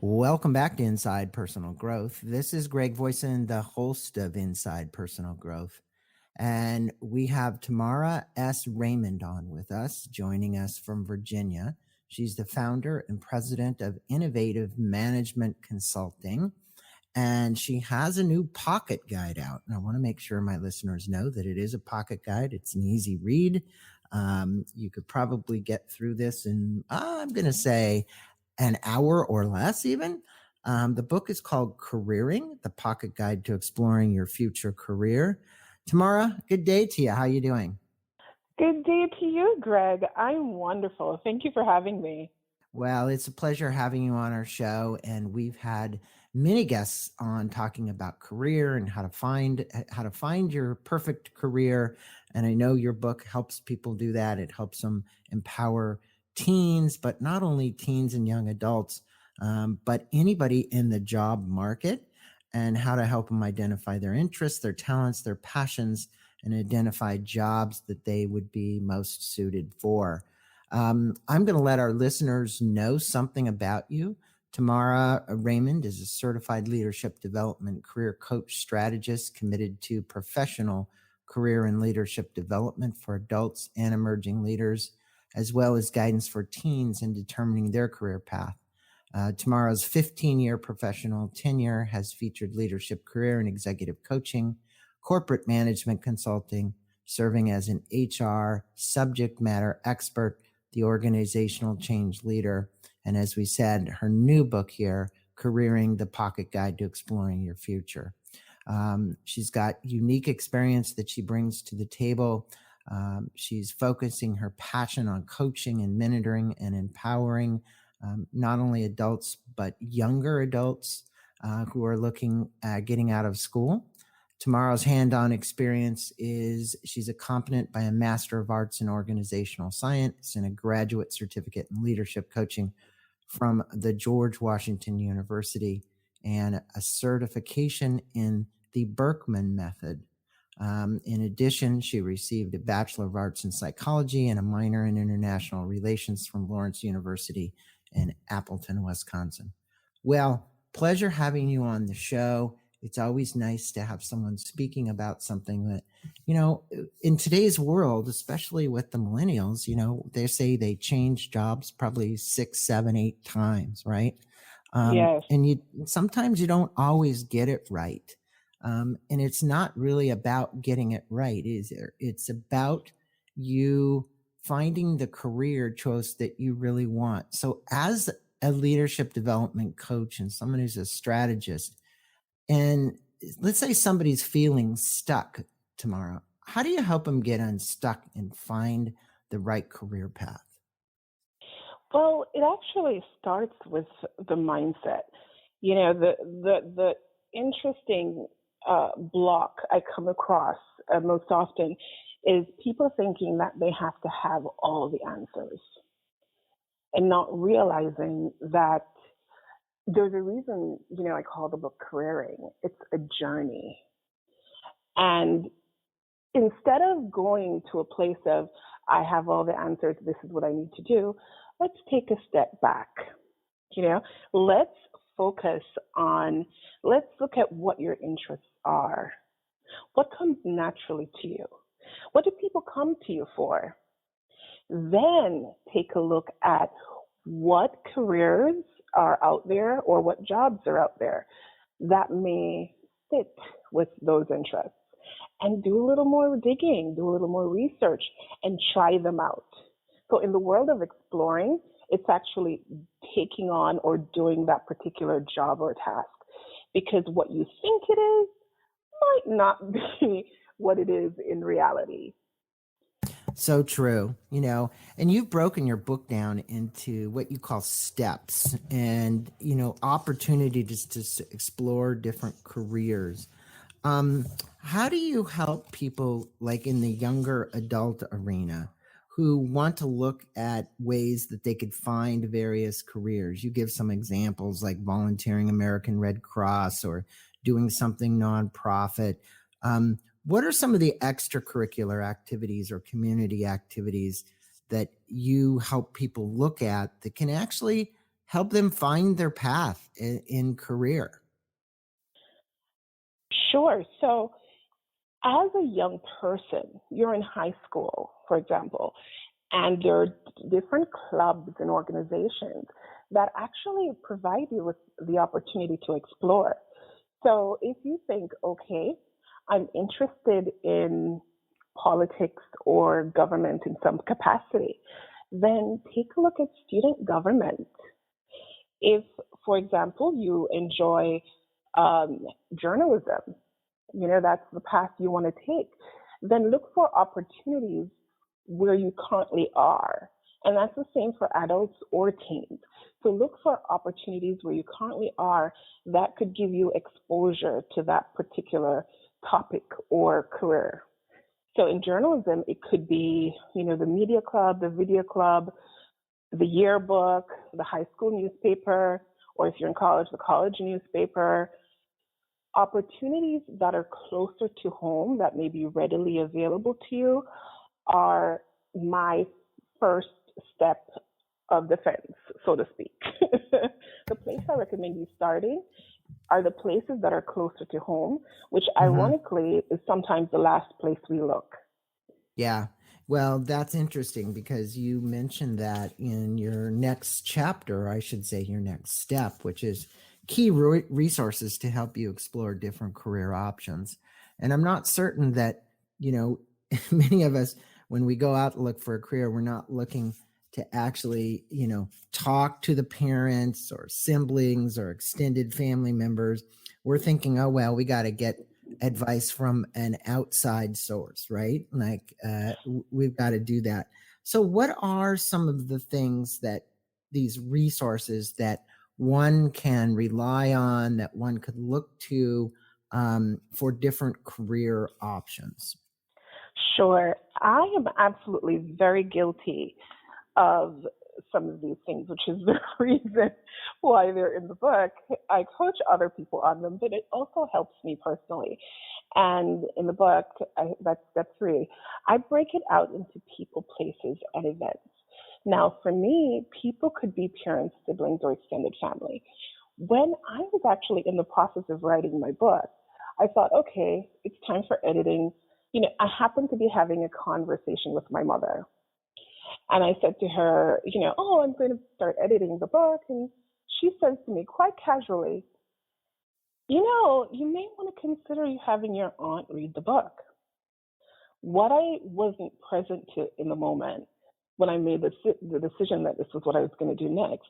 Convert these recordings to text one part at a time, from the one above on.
Welcome back to Inside Personal Growth. This is Greg Voisen, the host of Inside Personal Growth. And we have Tamara S. Raymond on with us, joining us from Virginia. She's the founder and president of Innovative Management Consulting. And she has a new pocket guide out. And I want to make sure my listeners know that it is a pocket guide. It's an easy read. You could probably get through this in, I'm going to say, an hour or less even. The book is called Careering, the Pocket Guide to Exploring Your Future Career. Tamara, good day to you. How are you doing? Good day to you, Greg. I'm wonderful. Thank you for having me. Well, it's a pleasure having you on our show. And we've had many guests on talking about career and how to find your perfect career. And I know your book helps people do that. It helps them empower teens, but not only teens and young adults, but anybody in the job market, and how to help them identify their interests, their talents, their passions, and identify jobs that they would be most suited for. I'm going to let our listeners know something about you. Tamara Raymond is a certified leadership development career coach strategist committed to professional career and leadership development for adults and emerging leaders, as well as guidance for teens in determining their career path. Tamara's 15-year professional tenure has featured leadership career and executive coaching, corporate management consulting, serving as an HR subject matter expert, the organizational change leader. And as we said, her new book here, Careering, the Pocket Guide to Exploring Your Future. She's got unique experience that she brings to the table. She's focusing her passion on coaching and mentoring and empowering not only adults, but younger adults who are looking at getting out of school. Tamara's hand-on experience is she's accompanied by a Master of Arts in Organizational Science and a graduate certificate in leadership coaching from the George Washington University and a certification in the Berkman method. In addition, she received a Bachelor of Arts in Psychology and a minor in International Relations from Lawrence University in Appleton, Wisconsin. Well, pleasure having you on the show. It's always nice to have someone speaking about something that, in today's world, especially with the millennials, they say they change jobs probably 6, 7, 8 times, right? Yes. And sometimes you don't always get it right. And it's not really about getting it right, is there? It's about you finding the career choice that you really want. So as a leadership development coach and someone who's a strategist, and let's say somebody's feeling stuck tomorrow, how do you help them get unstuck and find the right career path? Well, it actually starts with the mindset. The interesting block I come across most often is people thinking that they have to have all the answers and not realizing that there's a reason, I call the book Careering. It's a journey. And instead of going to a place of, I have all the answers, this is what I need to do, let's take a step back. Let's focus on, let's look at what your interests are. What comes naturally to you? What do people come to you for? Then take a look at what careers are out there or what jobs are out there that may fit with those interests. And do a little more digging, do a little more research, and try them out. So in the world of exploring, it's actually taking on or doing that particular job or task. Because what you think it is might not be what it is in reality. So true, and you've broken your book down into what you call steps and, opportunities to explore different careers. How do you help people like in the younger adult arena who want to look at ways that they could find various careers? You give some examples like volunteering American Red Cross or doing something nonprofit. What are some of the extracurricular activities or community activities that you help people look at that can actually help them find their path in career? Sure. So, as a young person, you're in high school, for example, and there are different clubs and organizations that actually provide you with the opportunity to explore. So if you think, okay, I'm interested in politics or government in some capacity, then take a look at student government. If, for example, you enjoy um, journalism, that's the path you want to take, then look for opportunities where you currently are. And that's the same for adults or teens. So look for opportunities where you currently are that could give you exposure to that particular topic or career. So in journalism, it could be, the media club, the video club, the yearbook, the high school newspaper, or if you're in college, the college newspaper. Opportunities that are closer to home that may be readily available to you are my first step of defense, so to speak. The place I recommend you starting are the places that are closer to home, which Mm-hmm. ironically is sometimes the last place we look. Yeah. Well, that's interesting because you mentioned that in your next chapter, I should say your next step, which is key resources to help you explore different career options. And I'm not certain that, you know, many of us, when we go out to look for a career, we're not looking to actually, talk to the parents or siblings or extended family members. We're thinking, oh, well, we got to get advice from an outside source, right? Like we've got to do that. So, what are some of the things that these resources that one can rely on, that one could look to for different career options? Sure, I am absolutely very guilty of some of these things, which is the reason why they're in the book. I coach other people on them, but it also helps me personally. And in the book, that's step 3, I break it out into people, places, and events. Now, for me, people could be parents, siblings, or extended family. When I was actually in the process of writing my book, I thought, okay, it's time for editing. I happened to be having a conversation with my mother. And I said to her, oh, I'm going to start editing the book. And she says to me quite casually, you may want to consider you having your aunt read the book. What I wasn't present to in the moment when I made the decision that this was what I was going to do next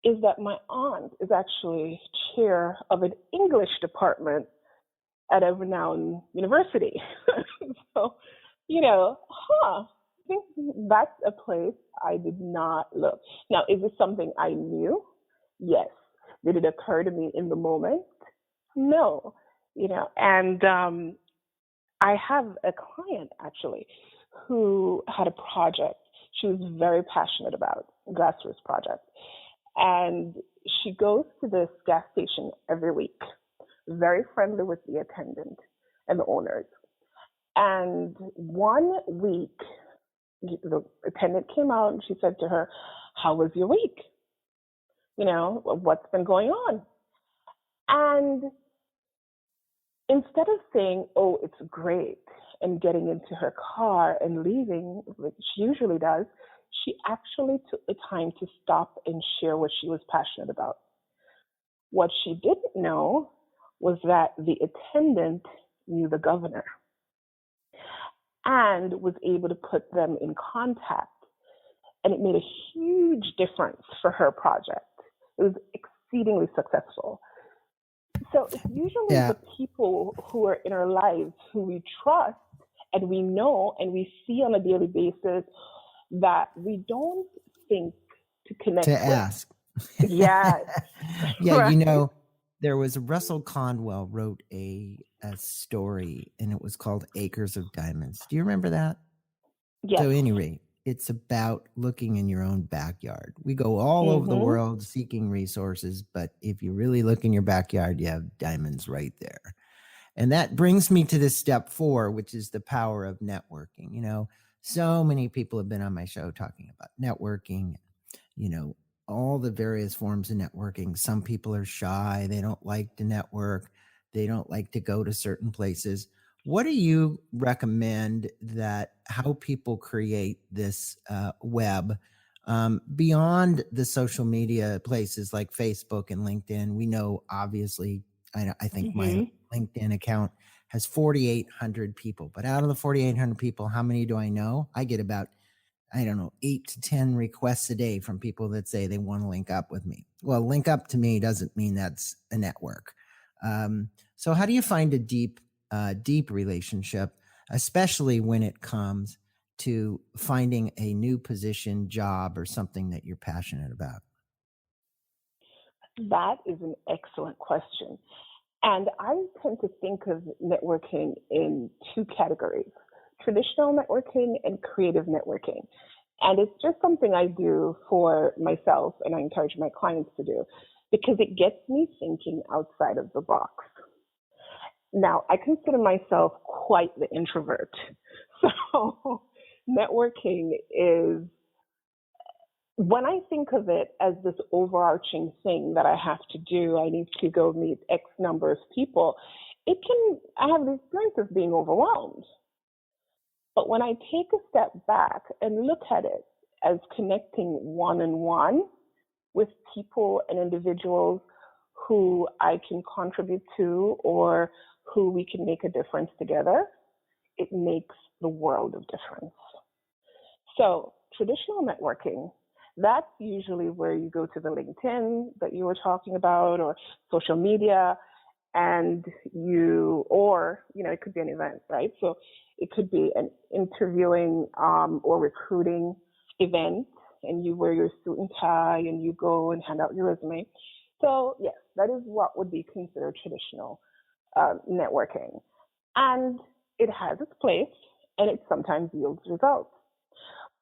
is that my aunt is actually chair of an English department at a renowned university. So, I think that's a place I did not look. Now, is this something I knew? Yes. Did it occur to me in the moment? No. And I have a client actually who had a project she was very passionate about, a grassroots project. And she goes to this gas station every week, very friendly with the attendant and the owners. And one week, the attendant came out and she said to her, how was your week? What's been going on? And instead of saying, oh, it's great, and getting into her car and leaving, like she usually does, she actually took the time to stop and share what she was passionate about. What she didn't know was that the attendant knew the governor and was able to put them in contact. And it made a huge difference for her project. It was exceedingly successful. So it's usually Yeah. the people who are in our lives who we trust and we know and we see on a daily basis that we don't think to To connect with. ask. Yes, Yeah, right. there was Russell Conwell wrote a story and it was called Acres of Diamonds. Do you remember that? Yes. So, any rate, it's about looking in your own backyard. We go all over the Mhm. world seeking resources, but if you really look in your backyard, you have diamonds right there. And that brings me to this step 4, which is the power of networking. So many people have been on my show talking about networking, you know, all the various forms of networking. Some people are shy, they don't like to network, they don't like to go to certain places. What do you recommend that how people create this web beyond the social media places like Facebook and LinkedIn? We know, obviously, I think my Hmm. LinkedIn account has 4,800 people, but out of the 4,800 people, how many do I know? I get about, I don't know, 8 to 10 requests a day from people that say they want to link up with me. Well, link up to me doesn't mean that's a network. So how do you find a deep relationship, especially when it comes to finding a new position, job, or something that you're passionate about? That is an excellent question. And I tend to think of networking in two categories: traditional networking and creative networking. And it's just something I do for myself and I encourage my clients to do because it gets me thinking outside of the box. Now, I consider myself quite the introvert. So, networking is, when I think of it as this overarching thing that I have to do, I need to go meet X number of people, I have the experience of being overwhelmed. But when I take a step back and look at it as connecting one on one with people and individuals who I can contribute to or who we can make a difference together, it makes the world of difference. So, traditional networking, that's usually where you go to the LinkedIn that you were talking about or social media, and it could be an event, right? So it could be an interviewing or recruiting event, and you wear your suit and tie and you go and hand out your resume. So, yes, that is what would be considered traditional networking. And it has its place and it sometimes yields results.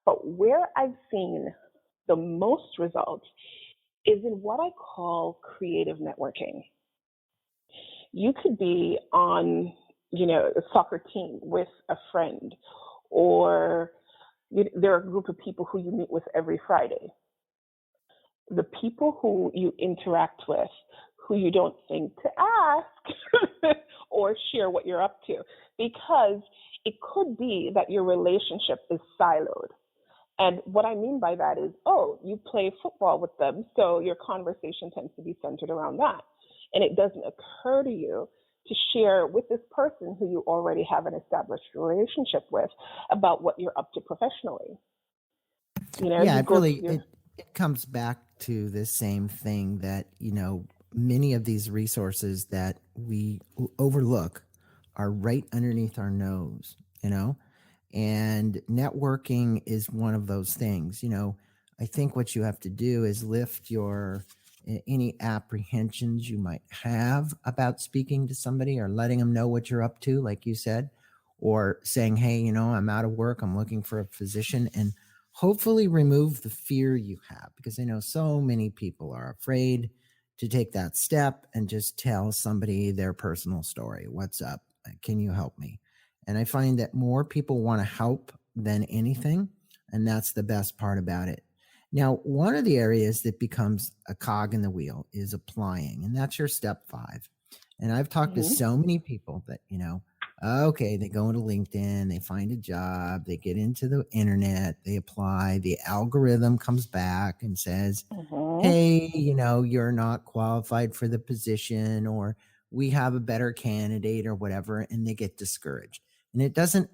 But where I've seen the most results is in what I call creative networking. You could be on, a soccer team with a friend, or there are a group of people who you meet with every Friday. The people who you interact with, who you don't think to ask or share what you're up to, because it could be that your relationship is siloed. And what I mean by that is, oh, you play football with them, so your conversation tends to be centered around that. And it doesn't occur to you to share with this person who you already have an established relationship with about what you're up to professionally. Yeah, You it go to really your, it comes back to the same thing that, many of these resources that we overlook are right underneath our nose, and networking is one of those things. I think what you have to do is lift your any apprehensions you might have about speaking to somebody or letting them know what you're up to, like you said, or saying, hey, I'm out of work, I'm looking for a physician, and hopefully remove the fear you have, because I know so many people are afraid to take that step and just tell somebody their personal story. What's up? Can you help me? And I find that more people want to help than anything. And that's the best part about it. Now, one of the areas that becomes a cog in the wheel is applying, and that's your step 5. And I've talked to Mhm, so many people that, okay, they go into LinkedIn, they find a job, they get into the internet, they apply, the algorithm comes back and says, mhm, hey, you're not qualified for the position, or we have a better candidate, or whatever, and they get discouraged. And it doesn't,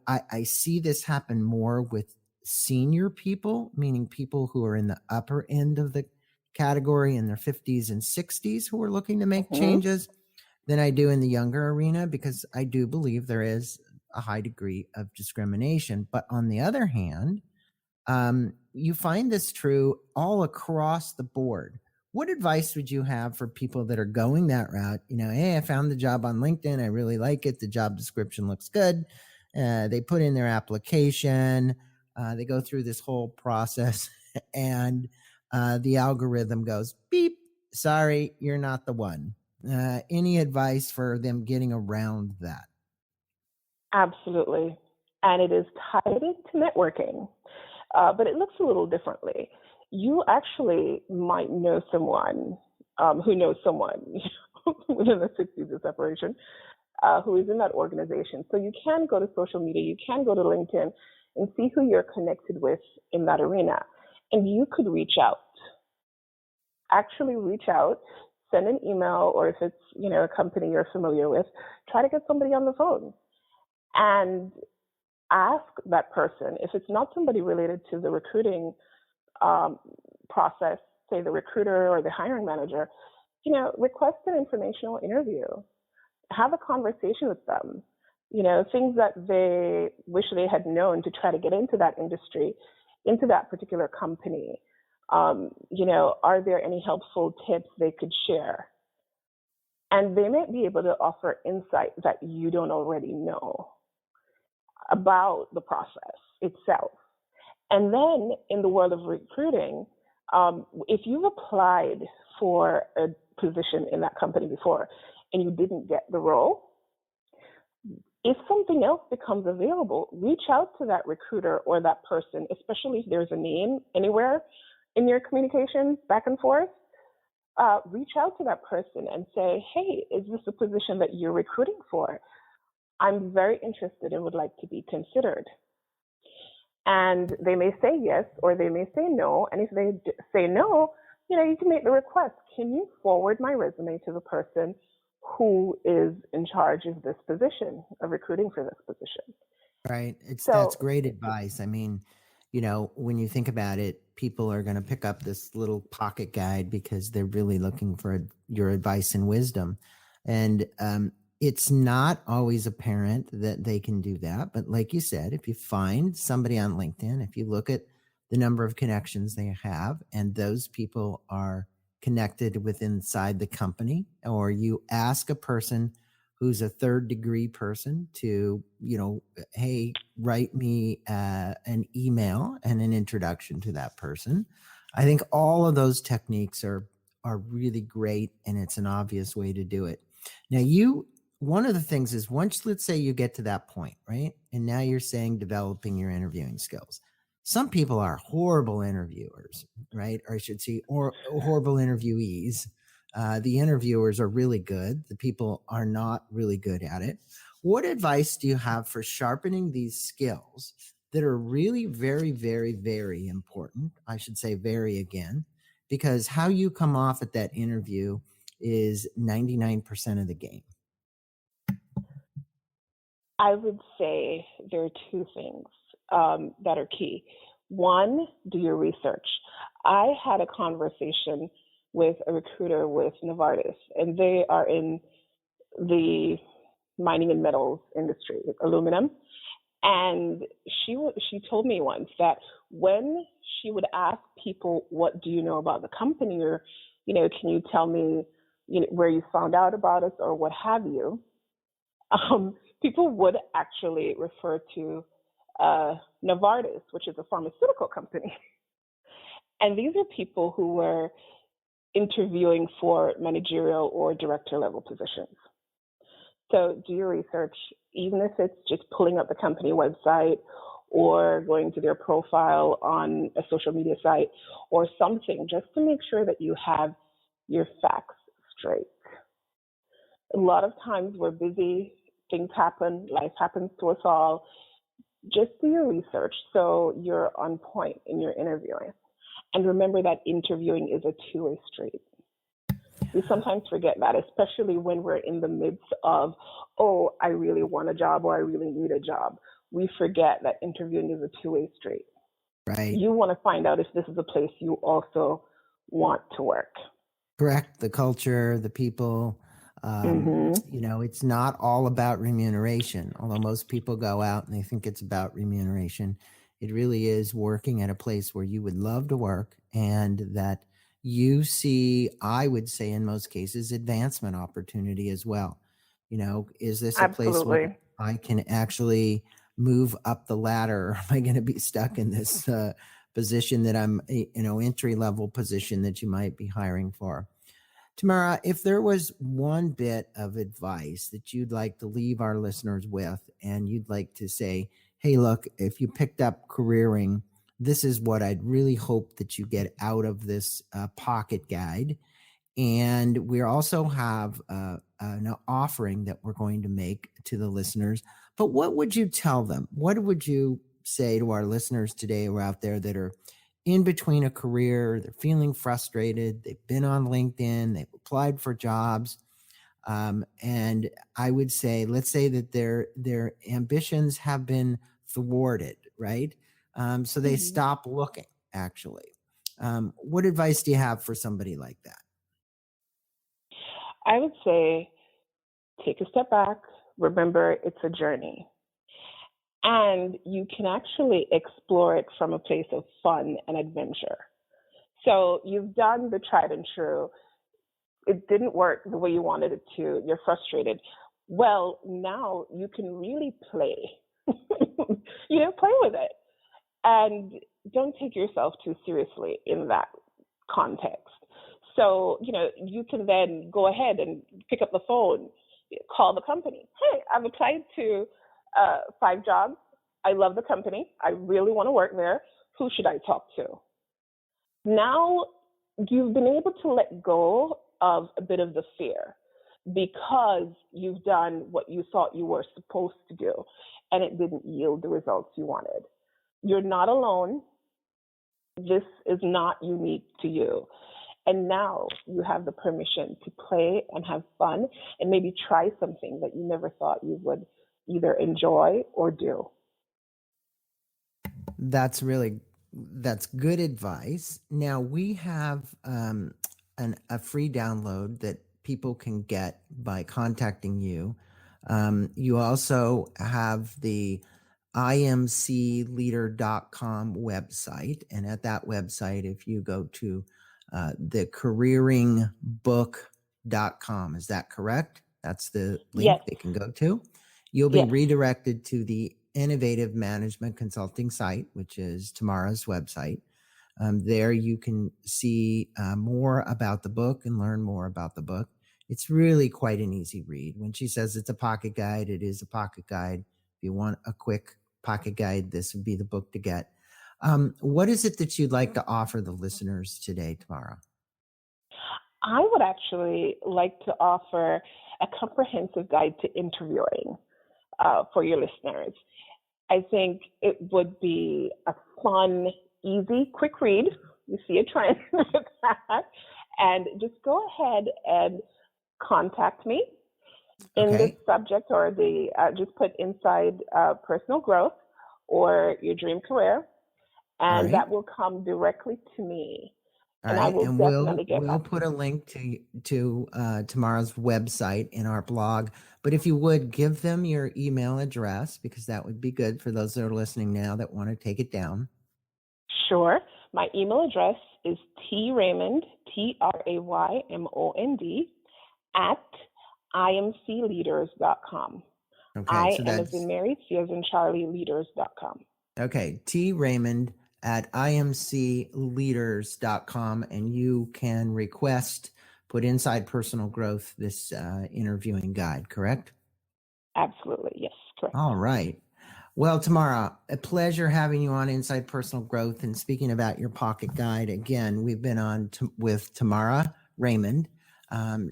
I see this happen more with senior people, meaning people who are in the upper end of the category in their 50s and 60s who are looking to make mhm, changes, than I do in the younger arena, because I do believe there is a high degree of discrimination. But on the other hand, you find this true all across the board. What advice would you have for people that are going that route? Hey, I found the job on LinkedIn. I really like it. The job description looks good. They put in their application. They go through this whole process, and the algorithm goes, beep, sorry, you're not the one. Any advice for them getting around that? absolutely. And it is tied into networking, but it looks a little differently. you actually might know someone who knows someone within the 6 years of separation who is in that organization. So you can go to social media, you can go to LinkedIn and see who you're connected with in that arena. And you could reach out, actually reach out, send an email, or if it's, a company you're familiar with, try to get somebody on the phone and ask that person. If it's not somebody related to the recruiting process, say the recruiter or the hiring manager, request an informational interview. Have a conversation with them. Things that they wish they had known to try to get into that industry, into that particular company. Are there any helpful tips they could share? And they may be able to offer insight that you don't already know about the process itself. And then in the world of recruiting, if you've applied for a position in that company before and you didn't get the role, if something else becomes available, reach out to that recruiter or that person, especially if there's a name anywhere in your communications back and forth. Reach out to that person and say, hey, is this a position that you're recruiting for? I'm very interested and would like to be considered. And they may say yes, or they may say no. And if they say no, you can make the request. Can you forward my resume to the person who is in charge of this position, of recruiting for this position? Right. That's So great advice. I mean, when you think about it, people are going to pick up this little pocket guide because they're really looking for your advice and wisdom. And it's not always apparent that they can do that. But like you said, if you find somebody on LinkedIn, if you look at the number of connections they have, and those people are connected with inside the company, or you ask a person who's a third degree person to, hey, write me an email and an introduction to that person. I think all of those techniques are really great, and it's an obvious way to do it. Now, one of the things is, once, let's say you get to that point, right? And now you're saying developing your interviewing skills. Some people are horrible interviewers, right? Or I should say, or horrible interviewees. The interviewers are really good. The people are not really good at it. What advice do you have for sharpening these skills that are really very, very, very important? I should say very again, because how you come off at that interview is 99% of the game. I would say there are two things that are key. One, do your research. I had a conversation with a recruiter with Novartis, and they are in the mining and metals industry, aluminum. And she told me once that when she would ask people, what do you know about the company, or, can you tell me, where you found out about us, or what have you, people would actually refer to Novartis, which is a pharmaceutical company. And these are people who were interviewing for managerial or director level positions. So do your research, even if it's just pulling up the company website or going to their profile on a social media site or something, just to make sure that you have your facts straight. A lot of times we're busy, things happen, life happens to us all. Just do your research so you're on point in your interviewing. And remember that interviewing is a two-way street. We sometimes forget that, especially when we're in the midst of, oh, I really want a job or I really need a job. We forget that interviewing is a two-way street. Right. You want to find out if this is a place you also want to work. Correct. The culture, the people. It's not all about remuneration, although most people go out and they think it's about remuneration. It really is working at a place where you would love to work, and that you see, I would say in most cases, advancement opportunity as well. Is this a place where I can actually move up the ladder? Or am I going to be stuck in this position that I'm, entry level position that you might be hiring for? Tamara, if there was one bit of advice that you'd like to leave our listeners with, and you'd like to say, hey, look, if you picked up careering this is what I'd really hope that you get out of this pocket guide. And we also have an offering that we're going to make to the listeners. But what would you tell them? What would you say to our listeners today who are out there that are in between a career, they're feeling frustrated, they've been on LinkedIn, they've applied for jobs, and I would say, let's say that their ambitions have been thwarted, right? So they stop looking. Actually, what advice do you have for somebody like that? I would say take a step back. Remember, it's a journey. And you can actually explore it from a place of fun and adventure. So you've done the tried and true. It didn't work the way you wanted it to. You're frustrated. Well, now you can really play. Play with it. And don't take yourself too seriously in that context. So, you can then go ahead and pick up the phone, call the company. Hey, I've applied to 5 jobs. I love the company. I really want to work there. Who should I talk to? Now you've been able to let go of a bit of the fear because you've done what you thought you were supposed to do and it didn't yield the results you wanted. You're not alone. This is not unique to you. And now you have the permission to play and have fun and maybe try something that you never thought you would either enjoy or do. That's good advice. Now we have a free download that people can get by contacting you. You also have the imcleader.com website. And at that website, if you go to the careeringbook.com, is that correct? That's the link Yes. they can go to. You'll be Yes. redirected to the Innovative Management Consulting site, which is Tamara's website. There you can see more about the book and learn more about the book. It's really quite an easy read. When she says it's a pocket guide, it is a pocket guide. If you want a quick pocket guide, this would be the book to get. What is it that you'd like to offer the listeners today, Tamara? I would actually like to offer a comprehensive guide to interviewing for your listeners. I think it would be a fun, easy, quick read. You see a trend with that. And just go ahead and contact me in the subject or just put inside personal growth or your dream career. And that will come directly to me. All right, and we'll put a link to Tamara's website in our blog. But if you would give them your email address, because that would be good for those that are listening now that want to take it down. Sure. My email address is traymond, TRAYMOND, at imcleaders.com. Okay, so I am as in Mary, C as in Charlie, leaders.com. Okay, Raymond at imcleaders.com, and you can put inside personal growth this interviewing guide, correct? Absolutely, yes, correct. All right. Well, Tamara, a pleasure having you on Inside Personal Growth. And speaking about your pocket guide, again, we've been on with Tamara Raymond.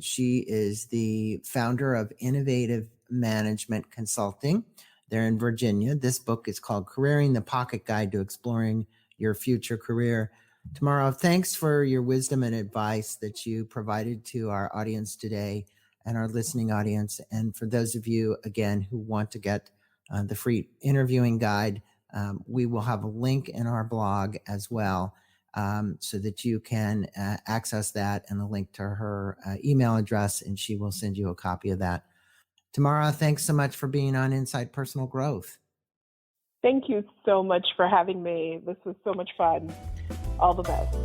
She is the founder of Innovative Management Consulting. They're in Virginia. This book is called Careering, the Pocket Guide to Exploring Your Future Career. Tamara, thanks for your wisdom and advice that you provided to our audience today and our listening audience. And for those of you, again, who want to get the free interviewing guide, we will have a link in our blog as well, so that you can access that and a link to her email address, and she will send you a copy of that. Tamara, thanks so much for being on Inside Personal Growth. Thank you so much for having me. This was so much fun. All the best.